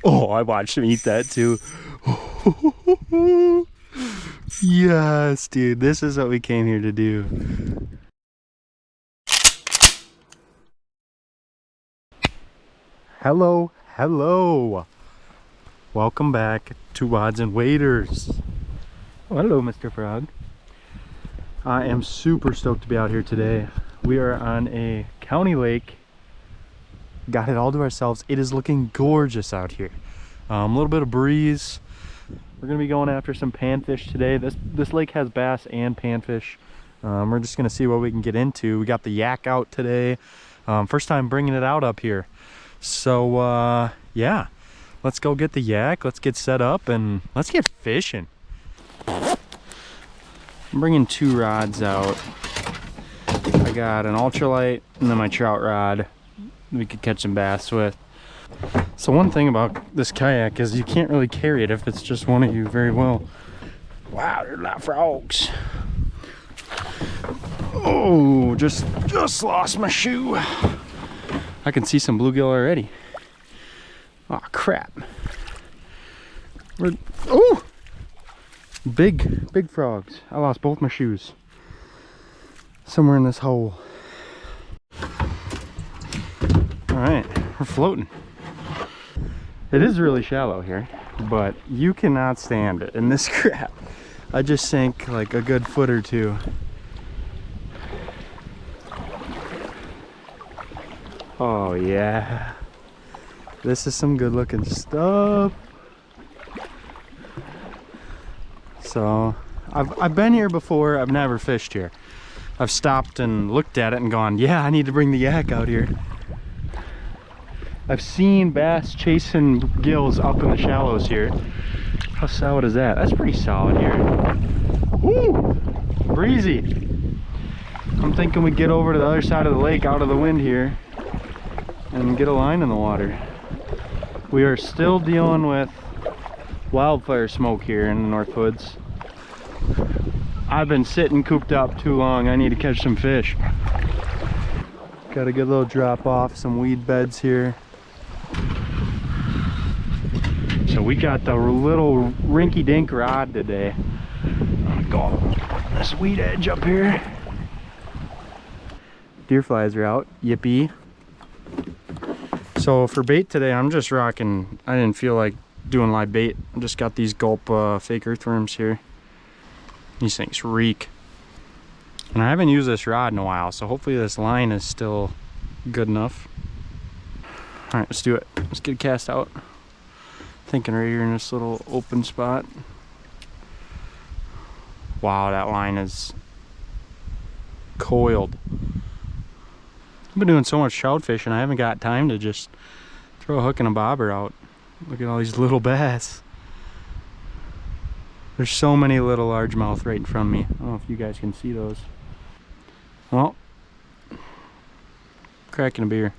Oh, I watched him eat that too. Yes, dude, this is what we came here to do. Hello, hello. Welcome back to Rods and Waders. Oh, hello, Mr. Frog. I am super stoked to be out here today. We are on a county lake. Got it all to ourselves. It is looking gorgeous out here. A little bit of breeze. We're gonna be going after some panfish today. This lake has bass and panfish. We're just gonna see what we can get into. We got the yak out today. First time bringing it out up here. So yeah, let's go get the yak. Let's get set up and let's get fishing. I'm bringing 2 rods out. I got an ultralight and then my trout rod we could catch some bass with. So one thing about this kayak is you can't really carry it if it's just one of you very well. Wow, there's a lot of frogs. Oh, just lost my shoe. I can see some bluegill already. Oh crap. Oh, big frogs. I lost both my shoes somewhere in this hole. All right, we're floating. It is really shallow here, but you cannot stand it in this crap. I just sank like a good foot or two. Oh yeah, this is some good looking stuff. So I've been here before. I've never fished here. I've stopped and looked at it and gone, yeah, I need to bring the yak out here. I've seen bass chasing gills up in the shallows here. How solid is that? That's pretty solid here. Woo! Breezy. I'm thinking we get over to the other side of the lake out of the wind here and get a line in the water. We are still dealing with wildfire smoke here in the North Woods. I've been sitting cooped up too long. I need to catch some fish. Got a good little drop off, some weed beds here. So we got the little rinky-dink rod today. I'm gonna go on this weed edge up here. Deer flies are out, yippee. So for bait today, I'm just rocking, I didn't feel like doing live bait. I just got these gulp fake earthworms here. These things reek. And I haven't used this rod in a while, so hopefully this line is still good enough. All right, let's do it. Let's get a cast out. Thinking right here in this little open spot. Wow, that line is coiled. I've been doing so much trout fishing, I haven't got time to just throw a hook and a bobber out. Look at all these little bass. There's so many little largemouth right in front of me. I don't know if you guys can see those. Well, cracking a beer.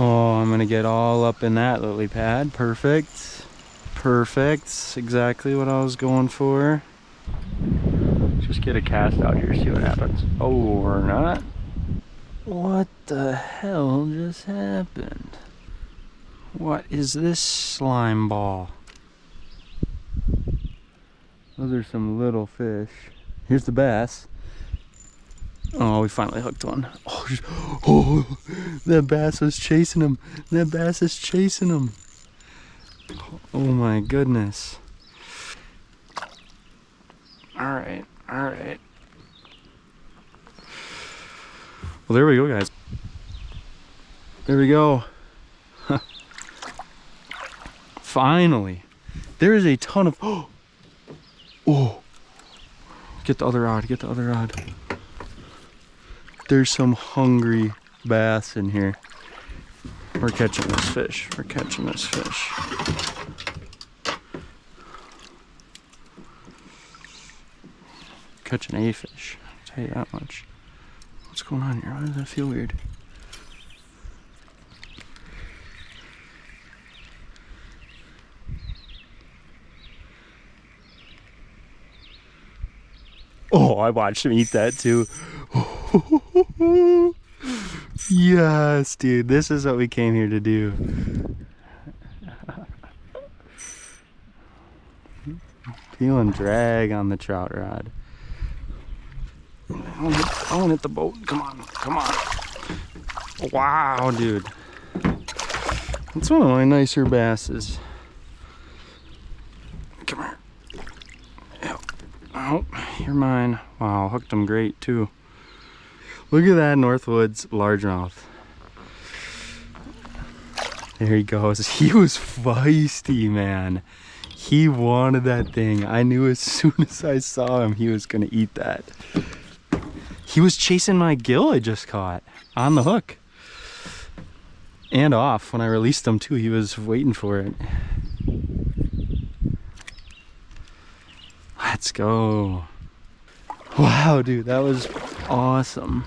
Oh, I'm gonna get all up in that lily pad. Perfect. Perfect. Exactly what I was going for. Just get a cast out here, see what happens. Oh, or not. What the hell just happened? What is this slime ball? Those are some little fish. Here's the bass. Oh, we finally hooked one. Oh, that bass is chasing him. That bass is chasing him. Oh my goodness. All right, all right. Well, there we go, guys. There we go. Finally. There is a ton of... Oh. Get the other rod, get the other rod. There's some hungry bass in here. We're catching this fish. We're catching this fish. Catching a fish. I'll tell you that much. What's going on here? Why does that feel weird? Oh, I watched him eat that too. Yes, dude, this is what we came here to do. Feeling drag on the trout rod. I won't hit the boat. Come on, come on. Wow, dude. It's one of my nicer basses. Come here. Yep. Oh, you're mine. Wow, hooked him great too. Look at that Northwoods largemouth. There he goes. He was feisty, man. He wanted that thing. I knew as soon as I saw him, he was gonna eat that. He was chasing my gill I just caught on the hook. And off when I released him too. He was waiting for it. Let's go. Wow, dude, that was awesome.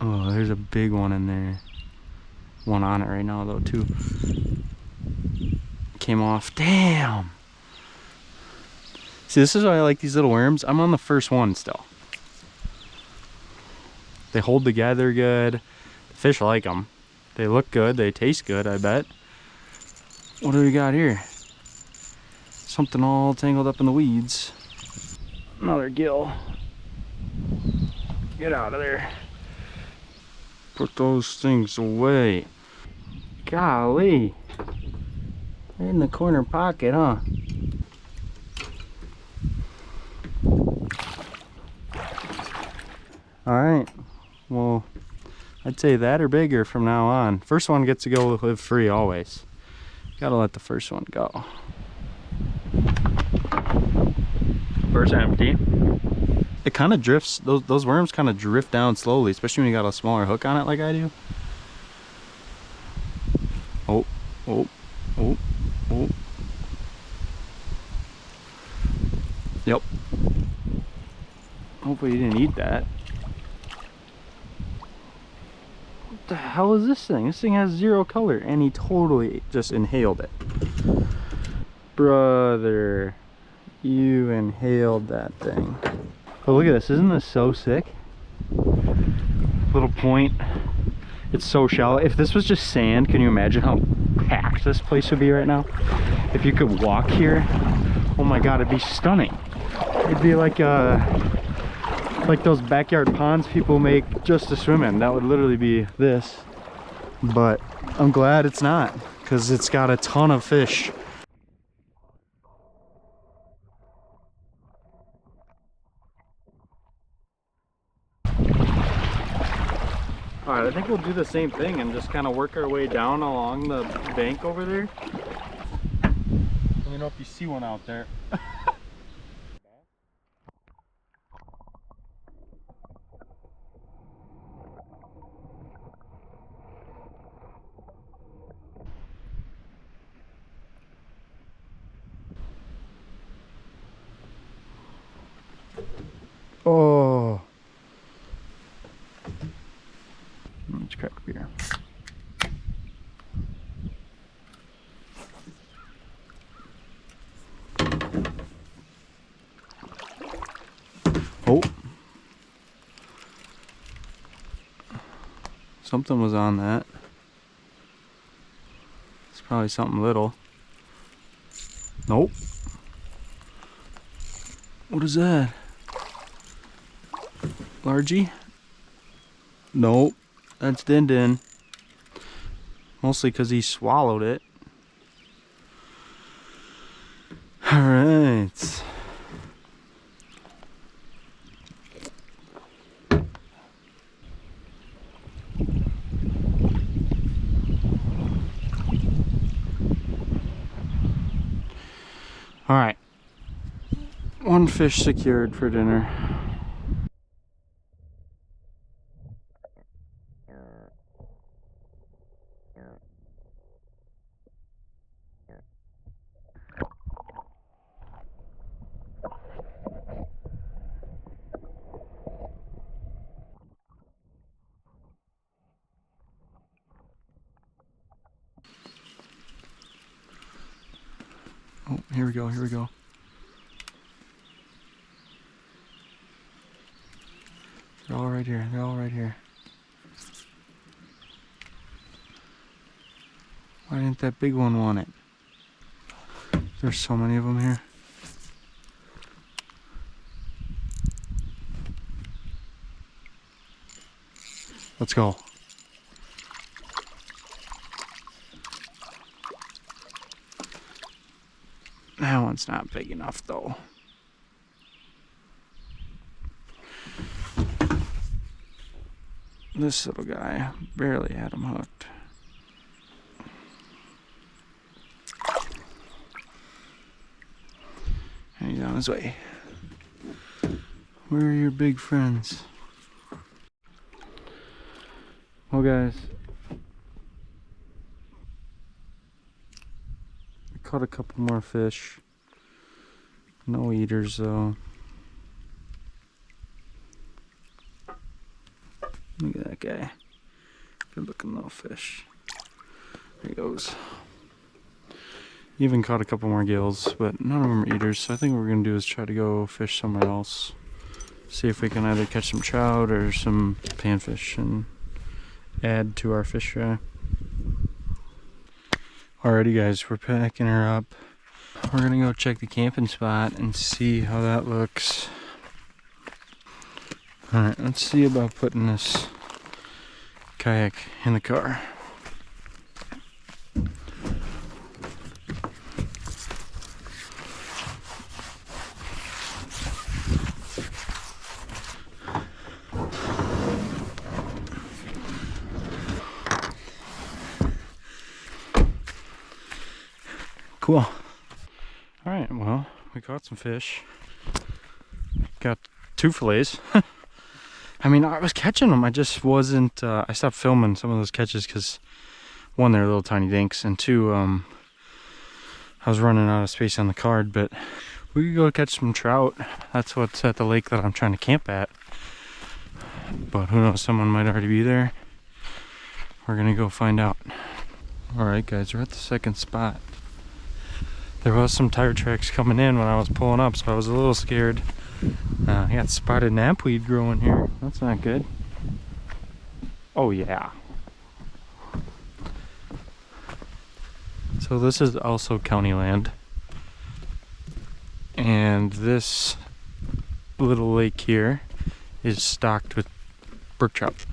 Oh, there's a big one in there. One on it right now though too. Came off. Damn. See, this is why I like these little worms. I'm on the first one still. They hold together good. The fish like them. They look good. They taste good, I bet. What do we got here? Something all tangled up in the weeds. Another gill. Get out of there. Put those things away. Golly. Right in the corner pocket, huh? Alright. Well, I'd say that or bigger from now on. First one gets to go live free always. Gotta let the first one go. First empty. It kind of drifts, those worms kind of drift down slowly, especially when you got a smaller hook on it like I do. Oh, oh, oh, oh. Yep. Hopefully you didn't eat that. What the hell is this thing? This thing has zero color and he totally just inhaled it. Brother, you inhaled that thing. Oh, look at this. Isn't this so sick? Little point. It's so shallow. If this was just sand, can you imagine how packed this place would be right now? If you could walk here, oh my god, it'd be stunning. It'd be like those backyard ponds people make just to swim in. That would literally be this. But I'm glad it's not, because it's got a ton of fish. Alright, I think we'll do the same thing and just kind of work our way down along the bank over there. Let me know if you see one out there. Oh. Let's crack beer. Oh. Something was on that. It's probably something little. Nope. What is that? Largie? Nope. That's Din Din. Mostly because he swallowed it. Alright. Alright. One fish secured for dinner. Oh, here we go, here we go. They're all right here, they're all right here. Why didn't that big one want it? There's so many of them here. Let's go. That one's not big enough though. This little guy barely had him hooked. And he's on his way. Where are your big friends? Well guys, I caught a couple more fish. No eaters though. Look at that guy. Good looking little fish. There he goes. Even caught a couple more gills, but none of them are eaters. So I think what we're gonna do is try to go fish somewhere else. See if we can either catch some trout or some panfish and add to our fish fry. Alrighty guys, we're packing her up. We're gonna go check the camping spot and see how that looks. Alright, let's see about putting this kayak in the car. Cool. Alright, well, we caught some fish. Got 2 fillets. I mean, I was catching them. I just wasn't, I stopped filming some of those catches because, 1, they're little tiny dinks, and 2, I was running out of space on the card, but we could go catch some trout. That's what's at the lake that I'm trying to camp at. But who knows, someone might already be there. We're gonna go find out. Alright guys, we're at the second spot. There was some tire tracks coming in when I was pulling up, so I was a little scared. I got spotted knapweed growing here. That's not good. Oh yeah. So this is also county land. And this little lake here is stocked with brook trout.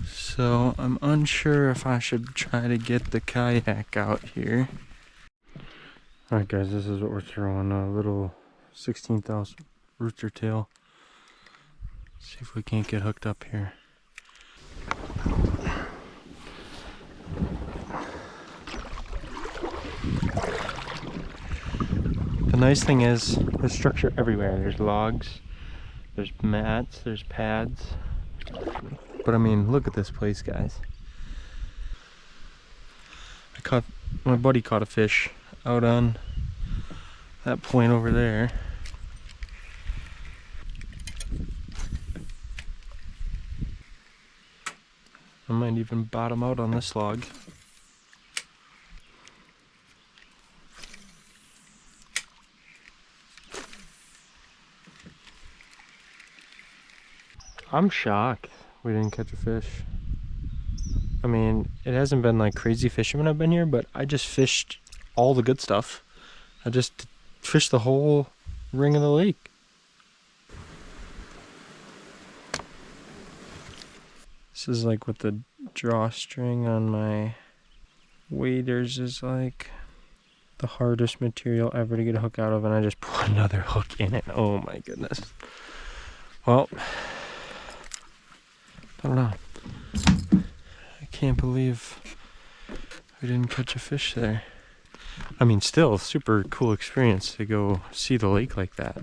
So I'm unsure if I should try to get the kayak out here. Alright guys, this is what we're throwing, a little 16,000 rooster tail. See if we can't get hooked up here. The nice thing is, there's structure everywhere. There's logs, there's mats, there's pads. But I mean, look at this place, guys. My buddy caught a fish out on that point over there. I might even bottom out on this log. I'm shocked we didn't catch a fish. I mean, it hasn't been like crazy fishing when I've been here, but I just fished all the good stuff. I just fished the whole ring of the lake. This is like what the drawstring on my waders is like. The hardest material ever to get a hook out of, and I just put another hook in it. Oh my goodness. Well, I don't know. I can't believe we didn't catch a fish there. I mean, still, super cool experience to go see the lake like that.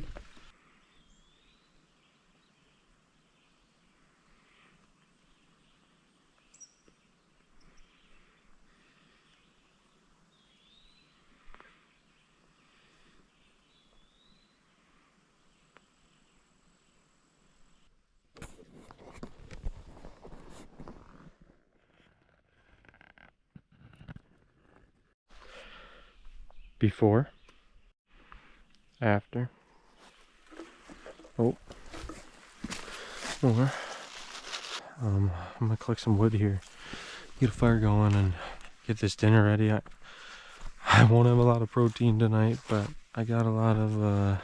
Before. After. Oh. More. I'm gonna collect some wood here. Get a fire going and get this dinner ready. I won't have a lot of protein tonight, but I got a lot of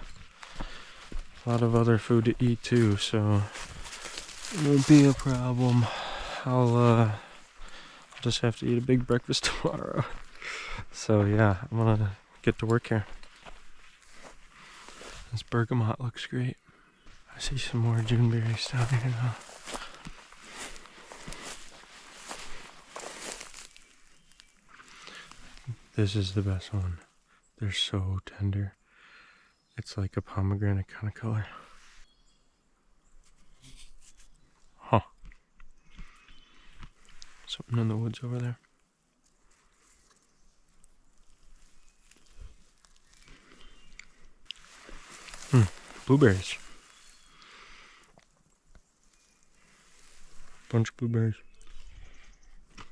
other food to eat too, so it won't be a problem. I'll just have to eat a big breakfast tomorrow. So yeah, I'm gonna get to work here. This bergamot looks great. I see some more Juneberries down here now. This is the best one. They're so tender. It's like a pomegranate kind of color. Huh. Something in the woods over there. Blueberries. Bunch of blueberries. I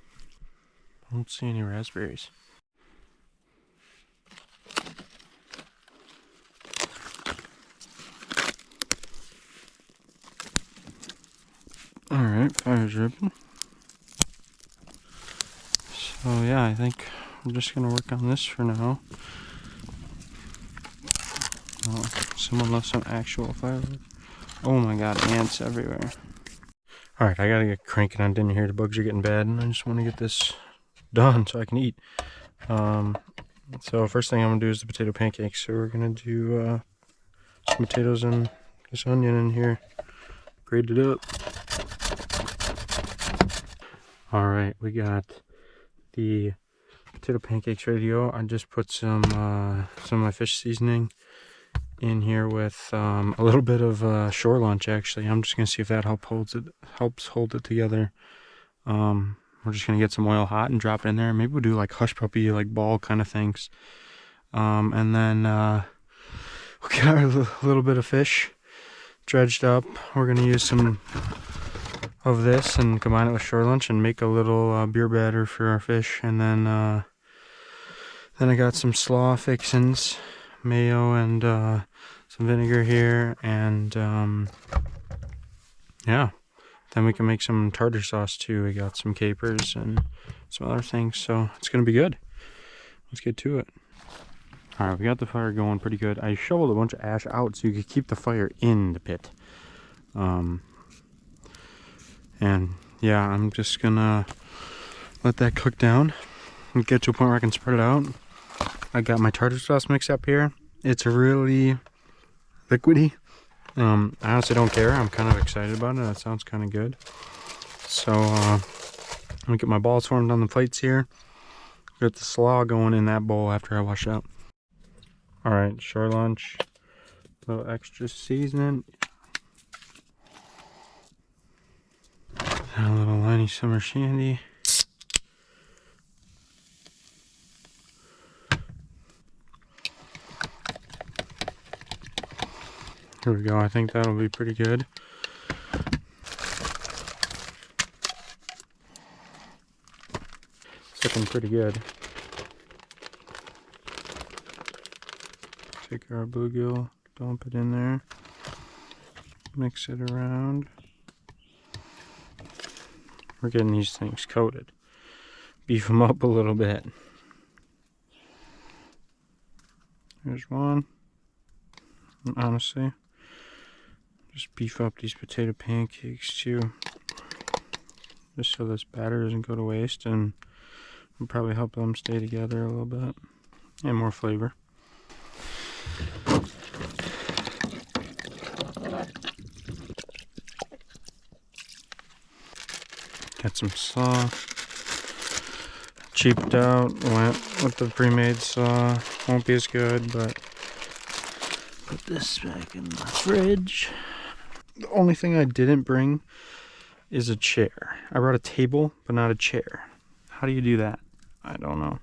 don't see any raspberries. Alright, fire's ripping. So yeah, I think I'm just gonna work on this for now. Oh, someone left some actual firewood. Oh my god, ants everywhere. Alright, I gotta get cranking on dinner here. The bugs are getting bad and I just want to get this done so I can eat. So first thing I'm gonna do is the potato pancakes. So we're gonna do some potatoes and this onion in here. Grate it up. Alright, we got the potato pancakes ready to go. I just put some of my fish seasoning in here with a little bit of shore lunch. Actually, I'm just gonna see if that helps hold it together. We're just gonna get some oil hot and drop it in there. Maybe we'll do like hush puppy, like ball kind of things. And then we'll get our little bit of fish dredged up. We're gonna use some of this and combine it with shore lunch and make a little beer batter for our fish. And then I got some slaw fixins, mayo and some vinegar here, and yeah, then we can make some tartar sauce too. We got some capers and some other things, so it's gonna be good. Let's get to it. All right, we got the fire going pretty good. I shoveled a bunch of ash out so you could keep the fire in the pit. And yeah, I'm just gonna let that cook down and get to a point where I can spread it out. I got my tartar sauce mix up here. It's really liquidy. I honestly don't care. I'm kind of excited about it. That sounds kind of good. So I'm gonna get my balls formed on the plates here. Get the slaw going in that bowl after I wash out. All right, shore lunch. A little extra seasoning. And a little Liney Summer Shandy. Here we go. I think that'll be pretty good. It's looking pretty good. Take our bluegill, dump it in there, mix it around. We're getting these things coated. Beef them up a little bit. There's one. And honestly, just beef up these potato pancakes too, just so this batter doesn't go to waste, and will probably help them stay together a little bit and more flavor. Got some slaw, cheaped out, went with the pre-made slaw. Won't be as good, but put this back in the fridge. The only thing I didn't bring is a chair. I brought a table, but not a chair. How do you do that? I don't know.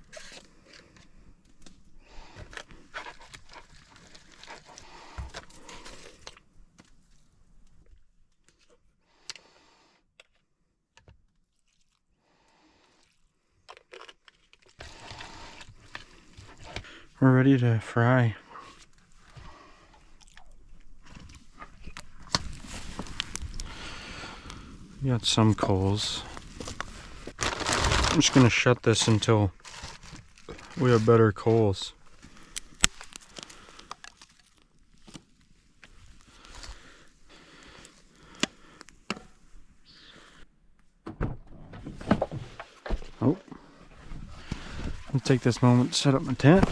We're ready to fry. We got some coals. I'm just gonna shut this until we have better coals. Oh, I'll take this moment to set up my tent.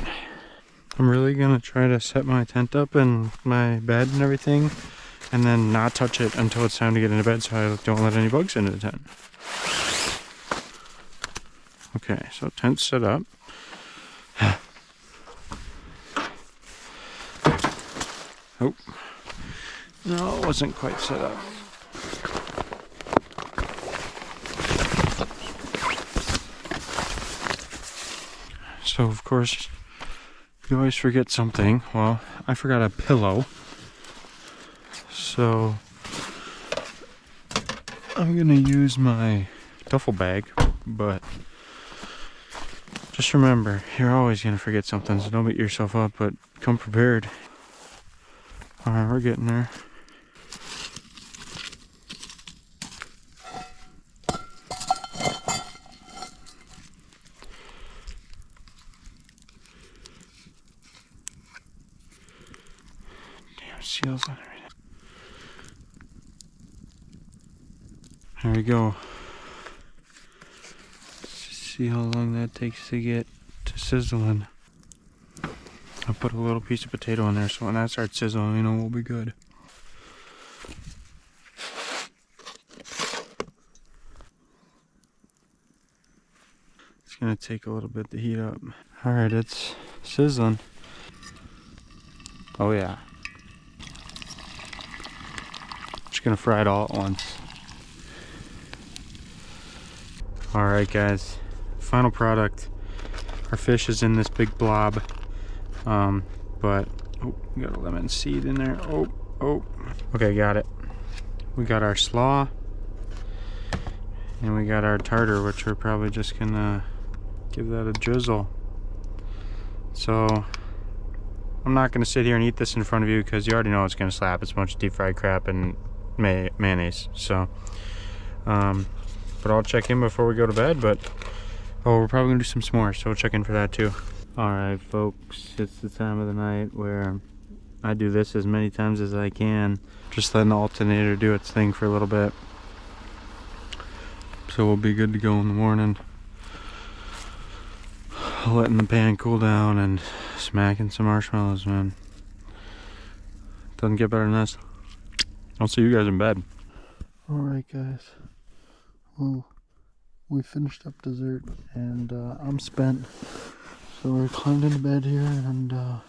I'm really gonna try to set my tent up and my bed and everything, and then not touch it until it's time to get into bed so I don't let any bugs into the tent. Okay, so tent's set up. Oh, no, it wasn't quite set up. So of course, you always forget something. Well, I forgot a pillow. So I'm gonna use my duffel bag, but just remember, you're always gonna forget something, so don't beat yourself up, but come prepared. Alright, we're getting there. Damn, seals on everything. There we go. See how long that takes to get to sizzling. I'll put a little piece of potato in there, so when that starts sizzling, you know we'll be good. It's gonna take a little bit to heat up. Alright, it's sizzling. Oh yeah. Just gonna fry it all at once. Alright guys, final product. Our fish is in this big blob. But, oh, we got a lemon seed in there. Oh. Okay, got it. We got our slaw. And we got our tartar, which we're probably just gonna give that a drizzle. So, I'm not gonna sit here and eat this in front of you because you already know it's gonna slap. It's a bunch of deep fried crap and mayonnaise. So, but I'll check in before we go to bed. But, oh, we're probably gonna do some s'mores, so we'll check in for that too. Alright folks, it's the time of the night where I do this as many times as I can. Just letting the alternator do its thing for a little bit. So we'll be good to go in the morning. Letting the pan cool down and smacking some marshmallows, man. Doesn't get better than this. I'll see you guys in bed. Alright guys, well, we finished up dessert and I'm spent. So we're climbed into bed here and yeah,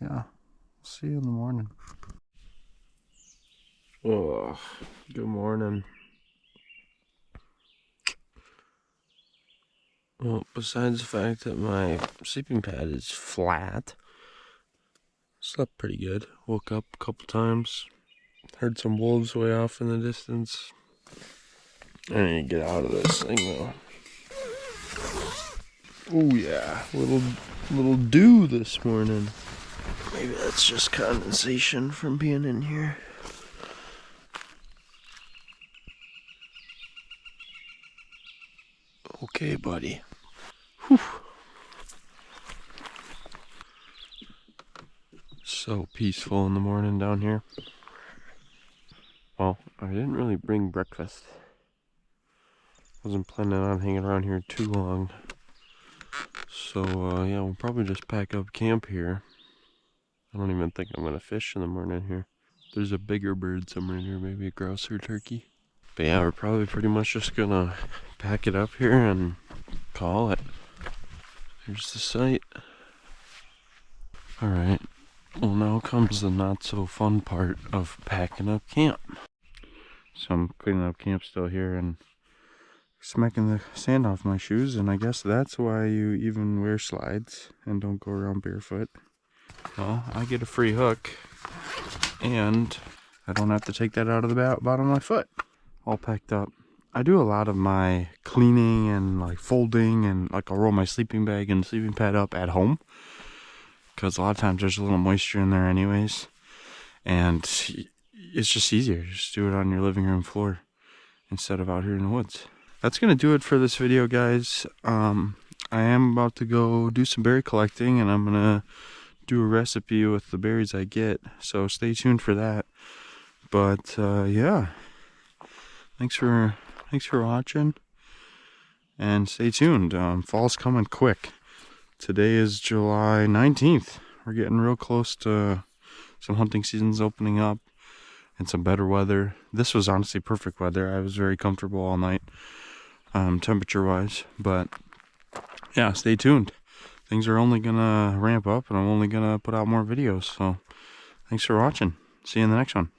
we'll see you in the morning. Oh, good morning. Well, besides the fact that my sleeping pad is flat, slept pretty good. Woke up a couple times, heard some wolves way off in the distance. I need to get out of this thing though. Oh yeah, little dew this morning. Maybe that's just condensation from being in here. Okay, buddy. Whew. So peaceful in the morning down here. Well, I didn't really bring breakfast. Wasn't planning on hanging around here too long. So, yeah, we'll probably just pack up camp here. I don't even think I'm gonna fish in the morning here. There's a bigger bird somewhere in here, maybe a grouse or turkey. But yeah, we're probably pretty much just gonna pack it up here and call it. Here's the site. Alright, well now comes the not so fun part of packing up camp. So I'm cleaning up camp still here and smacking the sand off my shoes, and I guess that's why you even wear slides and don't go around barefoot. Well, I get a free hook and I don't have to take that out of the bottom of my foot. All packed up. I do a lot of my cleaning and like folding, and like I'll roll my sleeping bag and sleeping pad up at home, because a lot of times there's a little moisture in there anyways, and it's just easier. Just do it on your living room floor instead of out here in the woods. That's gonna do it for this video, guys. I am about to go do some berry collecting, and I'm gonna do a recipe with the berries I get, so stay tuned for that. But yeah, thanks for watching, and stay tuned. Fall's coming quick. Today is July 19th. We're getting real close to some hunting seasons opening up and some better weather. This was honestly perfect weather. I was very comfortable all night, temperature wise. But yeah, stay tuned. Things are only gonna ramp up, and I'm only gonna put out more videos. So thanks for watching. See you in the next one.